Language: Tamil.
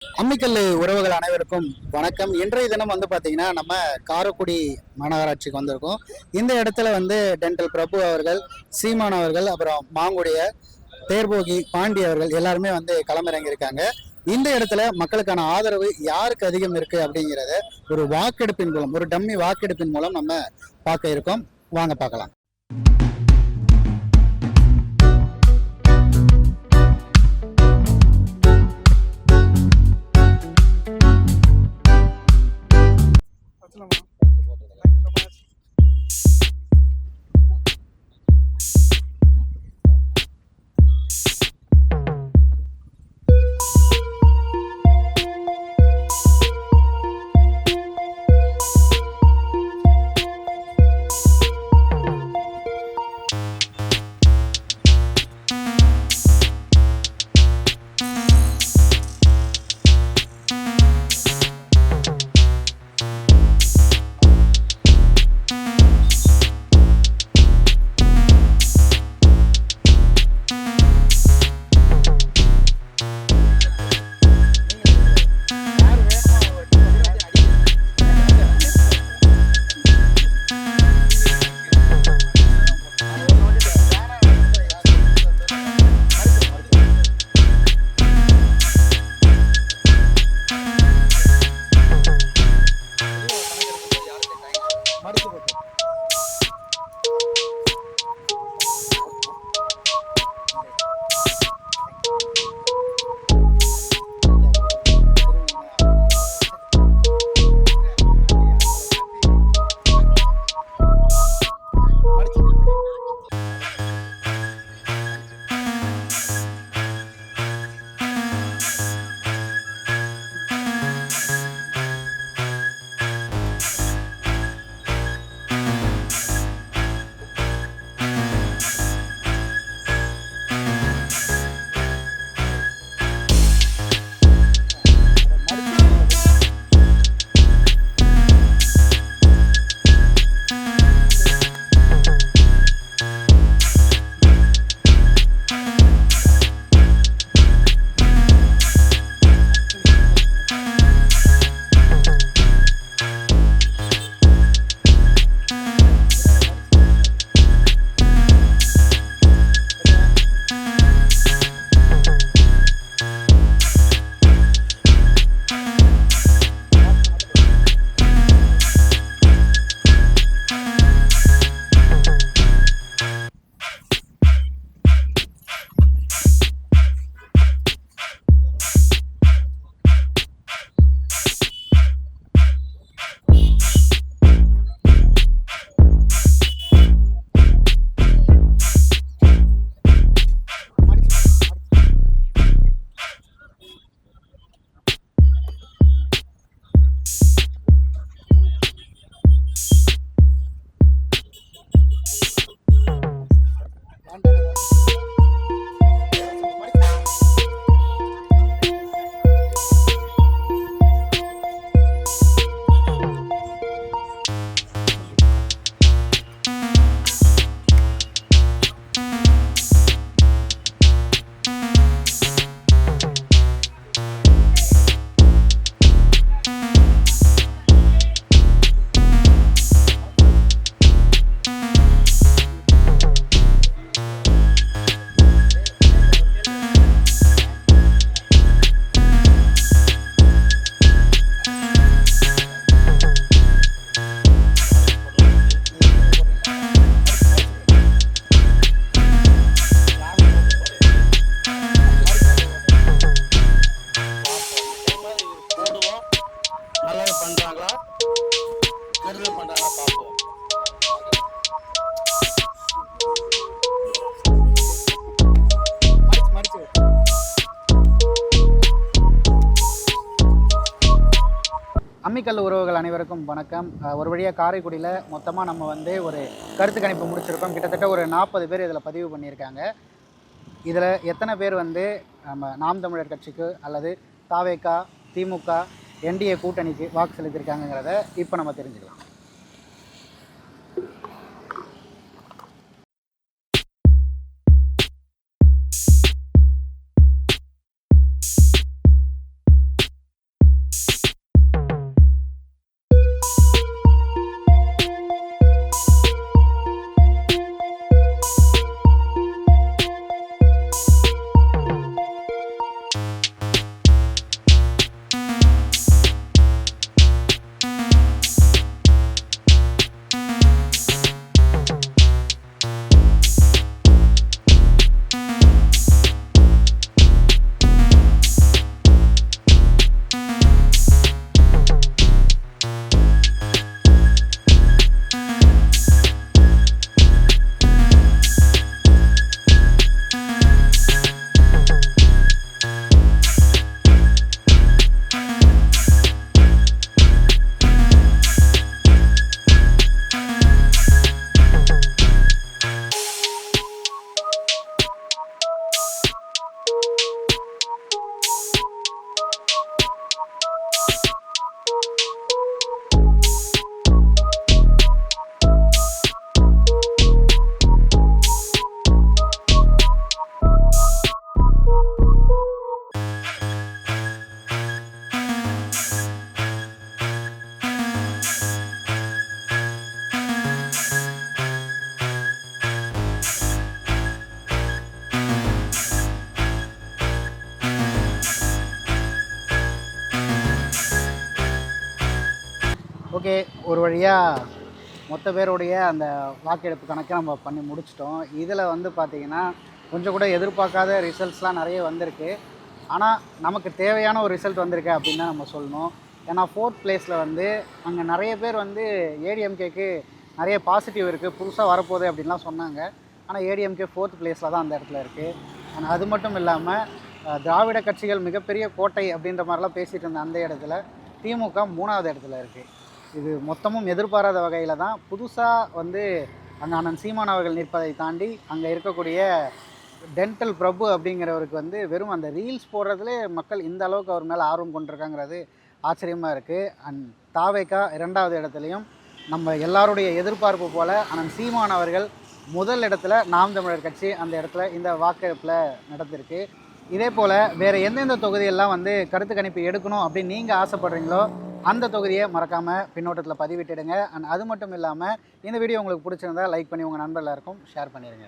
அம்மிக்கல் உறவுகள் அனைவருக்கும் வணக்கம். இன்றைய தினம் பார்த்தீங்கன்னா நம்ம காரைக்குடி மாநகராட்சிக்கு வந்திருக்கோம். இந்த இடத்துல டென்டல் பிரபு அவர்கள், சீமான் அவர்கள், அப்புறம் மாங்குடிய தேர்போகி பாண்டி அவர்கள் எல்லாருமே களமிறங்கியிருக்காங்க. இந்த இடத்துல மக்களுக்கான ஆதரவு யாருக்கு அதிகம் இருக்கு அப்படிங்கிறத ஒரு வாக்கெடுப்பின் மூலம், ஒரு டம்மி வாக்கெடுப்பின் மூலம் நம்ம பார்க்க இருக்கோம். வாங்க பார்க்கலாம். அம்மிக்கல் உறவுகள் அனைவருக்கும் வணக்கம். ஒரு வழியாக காரைக்குடியில் மொத்தமாக நம்ம ஒரு கருத்து கணிப்பு முடிச்சிருக்கோம். கிட்டத்தட்ட ஒரு 40 பேர் இதில் பதிவு பண்ணியிருக்காங்க. இதில் எத்தனை பேர் நம்ம நாம் தமிழர் கட்சிக்கு அல்லது தாவேகா, திமுக, என்டிஏ கூட்டணிக்கு வாக்கு செலுத்தியிருக்காங்கிறத இப்போ நம்ம தெரிஞ்சுக்கலாம். ஓகே, ஒரு வழியாக மொத்த பேருடைய அந்த வாக்கெடுப்பு கணக்கை நம்ம பண்ணி முடிச்சிட்டோம். இதில் வந்து பார்த்திங்கன்னா கொஞ்சம் கூட எதிர்பார்க்காத ரிசல்ட்ஸ்லாம் நிறைய வந்திருக்கு. ஆனால் நமக்கு தேவையான ஒரு ரிசல்ட் வந்திருக்கு அப்படின்னு தான் நம்ம சொல்லணும். ஏன்னா 4th பிளேஸில் வந்து அங்கே நிறைய பேர் வந்து ஏடிஎம்கேக்கு நிறைய பாசிட்டிவ் இருக்குது, புதுசாக வரப்போகுது அப்படின்லாம் சொன்னாங்க. ஆனால் ஏடிஎம்கே 4th பிளேஸில் தான் அந்த இடத்துல இருக்குது. ஆனால் அது மட்டும் இல்லாமல் திராவிட கட்சிகள் மிகப்பெரிய கோட்டை அப்படின்ற மாதிரிலாம் பேசிகிட்டு இருந்த அந்த இடத்துல திமுக 3வது இடத்துல இருக்குது. இது மொத்தமும் எதிர்பாராத வகையில் தான் புதுசாக வந்து அங்கே அண்ணன் சீமான் அவர்கள் நிற்பதை தாண்டி அங்கே இருக்கக்கூடிய டென்டல் பிரபு அப்படிங்கிறவருக்கு வந்து வெறும் அந்த ரீல்ஸ் போடுறதுலே மக்கள் இந்த அளவுக்கு அவர் மேலே ஆர்வம் கொண்டிருக்காங்கிறது ஆச்சரியமாக இருக்குது. அண்ட் தாவேக்கா 2வது இடத்துலையும் நம்ம எல்லாருடைய எதிர்பார்ப்பு போல் அண்ணன் சீமான் அவர்கள் முதல் இடத்துல நாம் தமிழர் கட்சி அந்த இடத்துல இந்த வாக்கெடுப்பில் நடந்திருக்கு. இதே போல் வேறு எந்தெந்த தொகுதியெல்லாம் வந்து கருத்து கணிப்பு எடுக்கணும் அப்படின்னு நீங்கள் ஆசைப்படுறீங்களோ அந்த தொகுதியை மறக்காமல் பின்னோட்டத்தில் பதிவிட்டுடுங்க. அண்ட் அது மட்டும் இல்லாமல் இந்த வீடியோ உங்களுக்கு பிடிச்சிருந்தா லைக் பண்ணி உங்கள் நண்பர் எல்லாருக்கும் ஷேர் பண்ணிடுங்க.